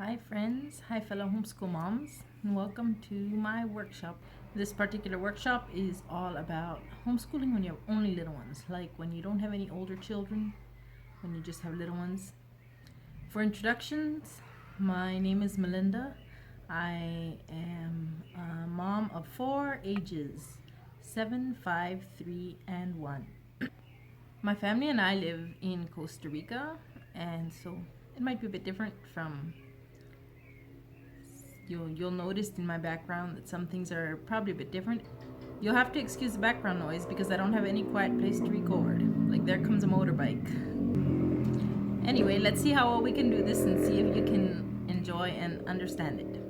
Hi friends, hi fellow homeschool moms, and welcome to my workshop. This particular workshop is all about homeschooling when you have only little ones, like when you don't have any older children, when you just have little ones. For introductions, my name is Melinda. I am a mom of 4, ages 7, 5, 3, and 1. My family and I live in Costa Rica, and so it might be a bit different from You'll notice in my background that some things are probably a bit different. You'll have to excuse the background noise because I don't have any quiet place to record. Like there comes a motorbike. Anyway, let's see how well we can do this and see if you can enjoy and understand it.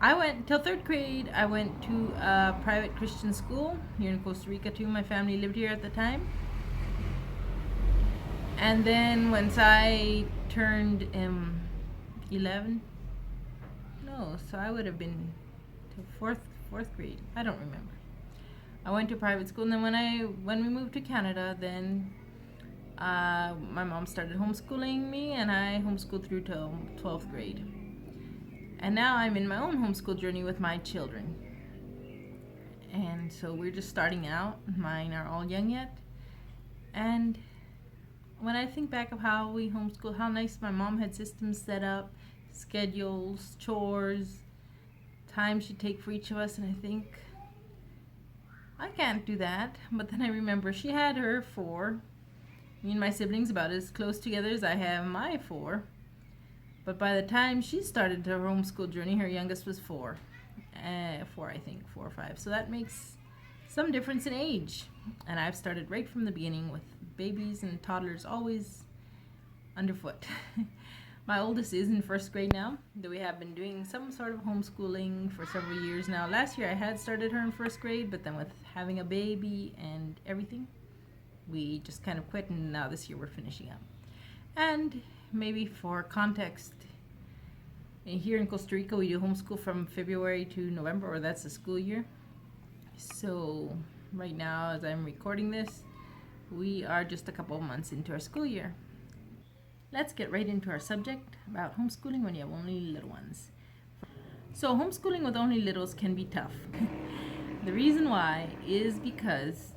I went till 3rd grade. I went to a private Christian school here in Costa Rica too. My family lived here at the time. And then once I turned 11, so I would have been to fourth grade. I don't remember. I went to private school, and then when we moved to Canada, then my mom started homeschooling me, and I homeschooled through till 12th grade. And now I'm in my own homeschool journey with my children. And so we're just starting out. Mine are all young yet. And when I think back of how we homeschool, how nice my mom had systems set up, schedules, chores, time she'd take for each of us, and I think I can't do that. But then I remember she had her 4. Me and my siblings about as close together as I have my 4. But by the time she started her homeschool journey, her youngest was 4. 4, I think, 4 or 5. So that makes some difference in age. And I've started right from the beginning with babies and toddlers always underfoot. My oldest is in 1st grade now, though we have been doing some sort of homeschooling for several years now. Last year I had started her in 1st grade, but then with having a baby and everything, we just kind of quit, and now this year we're finishing up. And maybe for context, here in Costa Rica we do homeschool from February to November, or that's the school year. So right now, as I'm recording this, we are just a couple of months into our school year. Let's get right into our subject about homeschooling when you have only little ones. So homeschooling with only littles can be tough. The reason why is because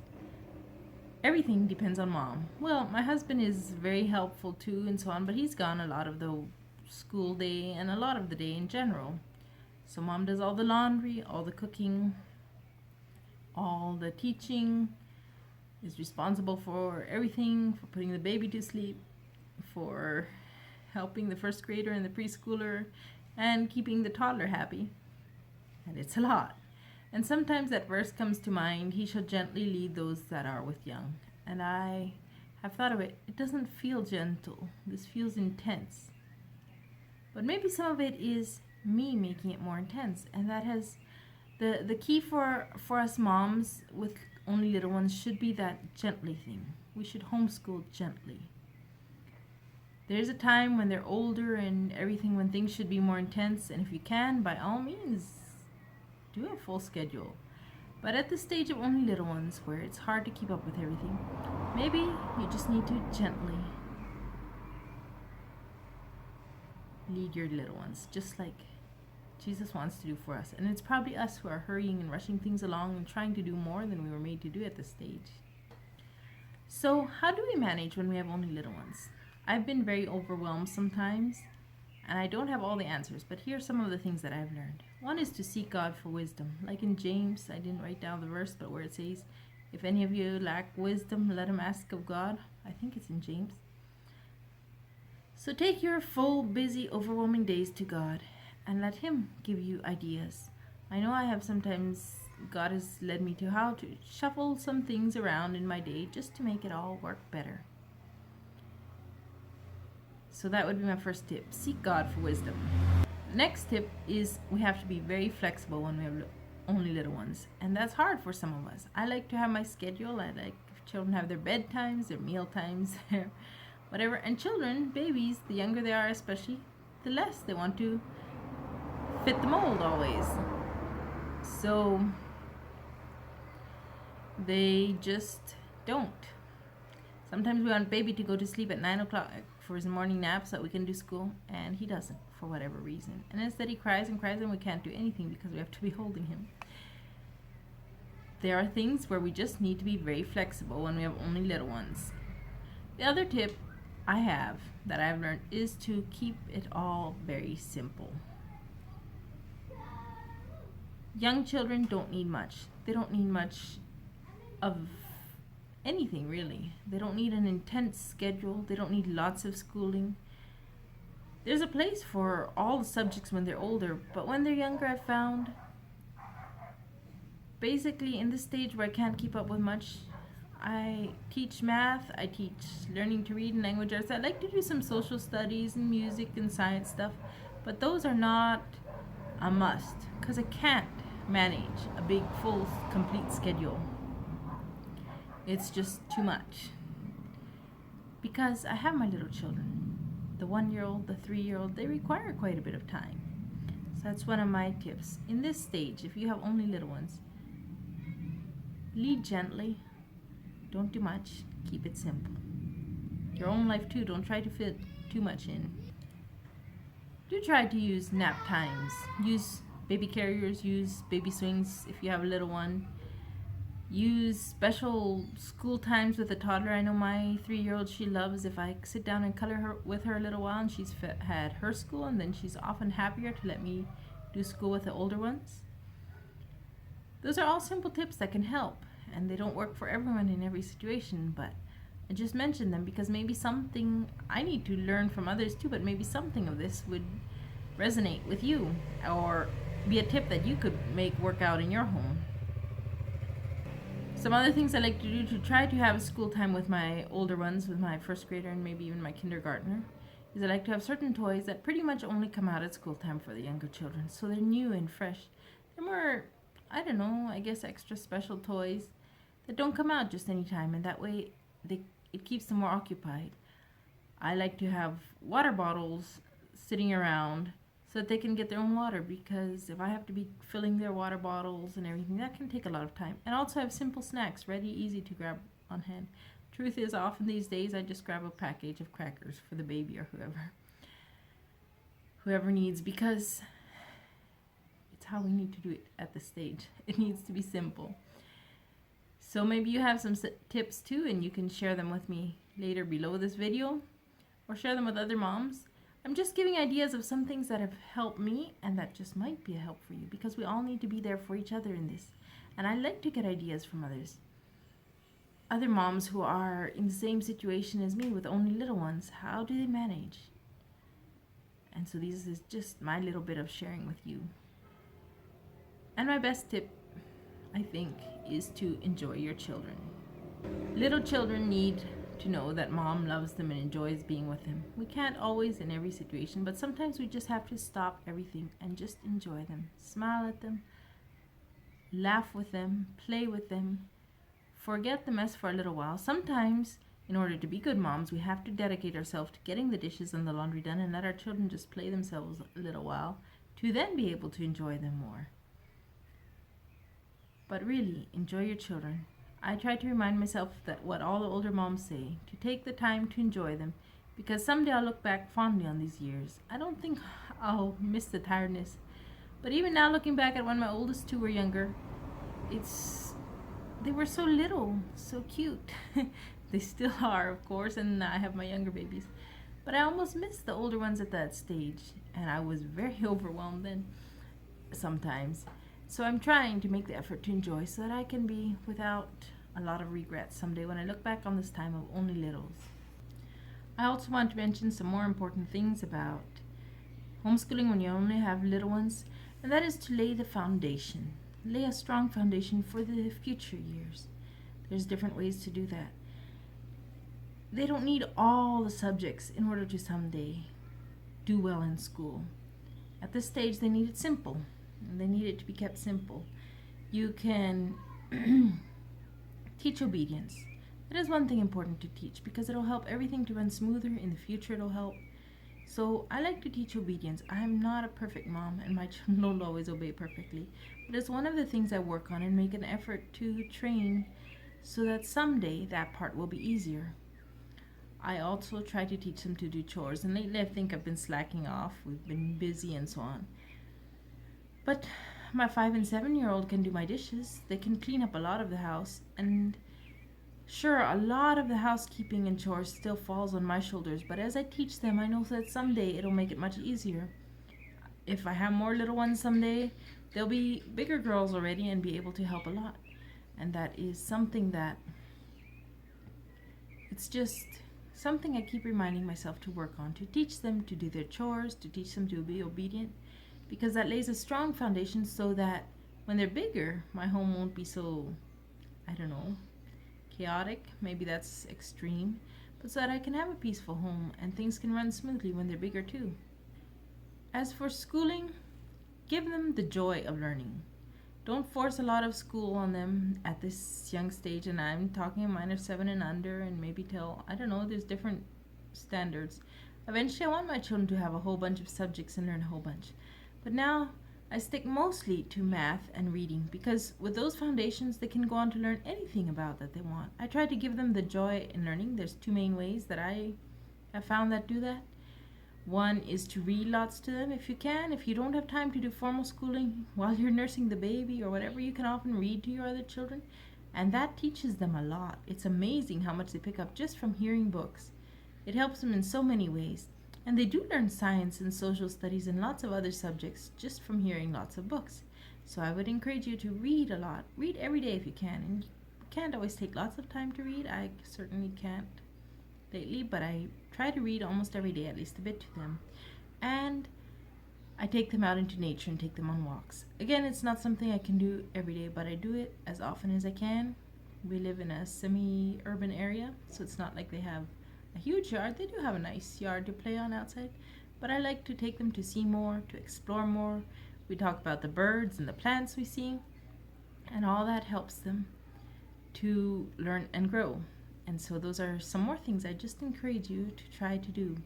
everything depends on mom. Well, my husband is very helpful too and so on, but he's gone a lot of the school day and a lot of the day in general. So mom does all the laundry, all the cooking, all the teaching, is responsible for everything, for putting the baby to sleep, for helping the 1st grader and the preschooler, and keeping the toddler happy. And it's a lot. And sometimes that verse comes to mind, he shall gently lead those that are with young. And I have thought of it, it doesn't feel gentle. This feels intense. But maybe some of it is me making it more intense. And that has, the key for us moms with only little ones should be that gently thing. We should homeschool gently. There's a time when they're older and everything, when things should be more intense, and if you can, by all means, do a full schedule. But at the stage of only little ones, where it's hard to keep up with everything, maybe you just need to gently lead your little ones, just like Jesus wants to do for us. And it's probably us who are hurrying and rushing things along and trying to do more than we were made to do at this stage. So how do we manage when we have only little ones? I've been very overwhelmed sometimes, and I don't have all the answers, but here are some of the things that I've learned. One is to seek God for wisdom. Like in James, I didn't write down the verse, but where it says, if any of you lack wisdom, let him ask of God. I think it's in James. So take your full, busy, overwhelming days to God and let him give you ideas. I know I have sometimes, God has led me to how to shuffle some things around in my day just to make it all work better. So that would be my first tip. Seek God for wisdom. Next tip is we have to be very flexible when we have only little ones. And that's hard for some of us. I like to have my schedule. I like children have their bedtimes, their meal times, their whatever. And children, babies, the younger they are especially, the less they want to fit the mold always. So they just don't. Sometimes we want baby to go to sleep at 9 o'clock for his morning nap so that we can do school, and he doesn't for whatever reason. And instead he cries and cries and we can't do anything because we have to be holding him. There are things where we just need to be very flexible when we have only little ones. The other tip I have that I've learned is to keep it all very simple. Young children don't need much. They don't need much of anything really. They don't need an intense schedule. They don't need lots of schooling. There's a place for all the subjects when they're older, but when they're younger, I've found basically in this stage where I can't keep up with much, I teach math, I teach learning to read and language arts. I like to do some social studies and music and science stuff, but those are not a must because I can't manage a big, full, complete schedule. It's just too much because I have my little children. The 1-year-old, the 3-year-old, they require quite a bit of time. So that's one of my tips. In this stage, if you have only little ones, lead gently, don't do much, keep it simple. Your own life too, don't try to fit too much in. Do try to use nap times, use baby carriers, use baby swings if you have a little one. Use special school times with a toddler. I know my 3-year-old, she loves if I sit down and color with her a little while, and she's had her school, and then she's often happier to let me do school with the older ones. Those are all simple tips that can help, and they don't work for everyone in every situation, but I just mentioned them because maybe something I need to learn from others too, but maybe something of this would resonate with you or be a tip that you could make work out in your home. Some other things I like to do to try to have school time with my older ones, with my first grader and maybe even my kindergartner, is I like to have certain toys that pretty much only come out at school time for the younger children. So they're new and fresh. They're more, I don't know, I guess extra special toys that don't come out just any time, and that way it keeps them more occupied. I like to have water bottles sitting around so that they can get their own water, because if I have to be filling their water bottles and everything, that can take a lot of time. And also have simple snacks ready, easy to grab on hand. Truth is, often these days I just grab a package of crackers for the baby or whoever needs, because it's how we need to do it at this stage. It needs to be simple. So maybe you have some tips too, and you can share them with me later below this video, or share them with other moms. I'm just giving ideas of some things that have helped me and that just might be a help for you, because we all need to be there for each other in this. And I like to get ideas from others. Other moms who are in the same situation as me with only little ones, how do they manage? And so this is just my little bit of sharing with you. And my best tip, I think, is to enjoy your children. Little children need to know that mom loves them and enjoys being with them. We can't always in every situation, but sometimes we just have to stop everything and just enjoy them. Smile at them, laugh with them, play with them, forget the mess for a little while. Sometimes, in order to be good moms, we have to dedicate ourselves to getting the dishes and the laundry done and let our children just play themselves a little while to then be able to enjoy them more. But really, enjoy your children. I try to remind myself that what all the older moms say, to take the time to enjoy them, because someday I'll look back fondly on these years. I don't think I'll miss the tiredness, but even now, looking back at when my oldest two were younger, they were so little, so cute. They still are, of course, and I have my younger babies, but I almost missed the older ones at that stage, and I was very overwhelmed then sometimes. So I'm trying to make the effort to enjoy so that I can be without a lot of regrets someday when I look back on this time of only littles. I also want to mention some more important things about homeschooling when you only have little ones, and that is to lay the foundation. Lay a strong foundation for the future years. There's different ways to do that. They don't need all the subjects in order to someday do well in school. At this stage, they need it simple. They need it to be kept simple. You can teach obedience. That is one thing important to teach, because it'll help everything to run smoother. In the future, it'll help. So I like to teach obedience. I'm not a perfect mom, and my children don't always obey perfectly. But it's one of the things I work on and make an effort to train so that someday that part will be easier. I also try to teach them to do chores, and lately I think I've been slacking off. We've been busy and so on. But my 5 and 7-year-old can do my dishes. They can clean up a lot of the house, and sure, a lot of the housekeeping and chores still falls on my shoulders, but as I teach them, I know that someday it'll make it much easier. If I have more little ones someday, they'll be bigger girls already and be able to help a lot. And that is something that it's just something I keep reminding myself to work on, to teach them to do their chores, to teach them to be obedient, because that lays a strong foundation so that when they're bigger, my home won't be so, I don't know, chaotic. Maybe that's extreme, but so that I can have a peaceful home and things can run smoothly when they're bigger too. As for schooling, give them the joy of learning. Don't force a lot of school on them at this young stage, and I'm talking a minor 7 and under, and maybe till, I don't know, there's different standards. Eventually, I want my children to have a whole bunch of subjects and learn a whole bunch. But now, I stick mostly to math and reading because with those foundations, they can go on to learn anything about that they want. I try to give them the joy in learning. There's two main ways that I have found that do that. One is to read lots to them if you can. If you don't have time to do formal schooling while you're nursing the baby or whatever, you can often read to your other children. And that teaches them a lot. It's amazing how much they pick up just from hearing books. It helps them in so many ways. And they do learn science and social studies and lots of other subjects just from hearing lots of books. So I would encourage you to read a lot. Read every day if you can. And you can't always take lots of time to read. I certainly can't lately, but I try to read almost every day, at least a bit to them. And I take them out into nature and take them on walks. Again, it's not something I can do every day, but I do it as often as I can. We live in a semi-urban area, so it's not like they have a huge yard. They do have a nice yard to play on outside, but I like to take them to see more, to explore more. We talk about the birds and the plants we see, and all that helps them to learn and grow. And so those are some more things I just encourage you to try to do.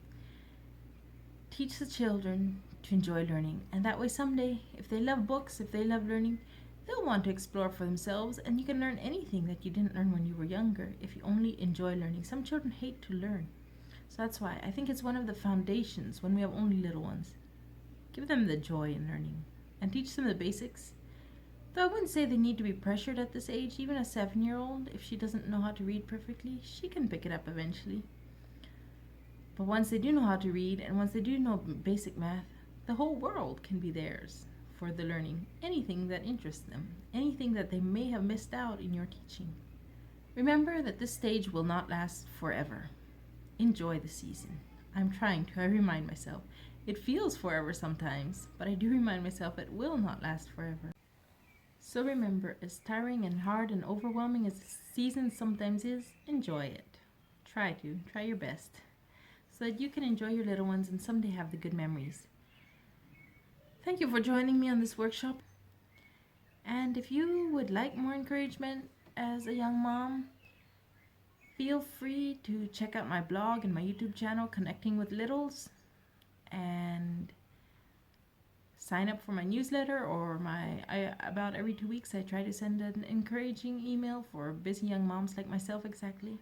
Teach the children to enjoy learning, and that way someday, if they love books, if they love learning, they'll want to explore for themselves, and you can learn anything that you didn't learn when you were younger if you only enjoy learning. Some children hate to learn. So that's why I think it's one of the foundations when we have only little ones. Give them the joy in learning and teach them the basics. Though I wouldn't say they need to be pressured at this age. Even a 7-year-old, if she doesn't know how to read perfectly, she can pick it up eventually. But once they do know how to read and once they do know basic math, the whole world can be theirs for the learning. Anything that interests them, anything that they may have missed out in your teaching. Remember that this stage will not last forever. Enjoy the season. I'm trying to. I remind myself. It feels forever sometimes, but I do remind myself it will not last forever. So remember, as tiring and hard and overwhelming as the season sometimes is, enjoy it. Try your best, so that you can enjoy your little ones and someday have the good memories. Thank you for joining me on this workshop. And if you would like more encouragement as a young mom, feel free to check out my blog and my YouTube channel, Connecting with Littles, and sign up for my newsletter or about every 2 weeks I try to send an encouraging email for busy young moms like myself exactly.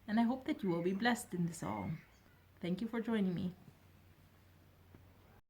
And I hope that you will be blessed in this all. Thank you for joining me.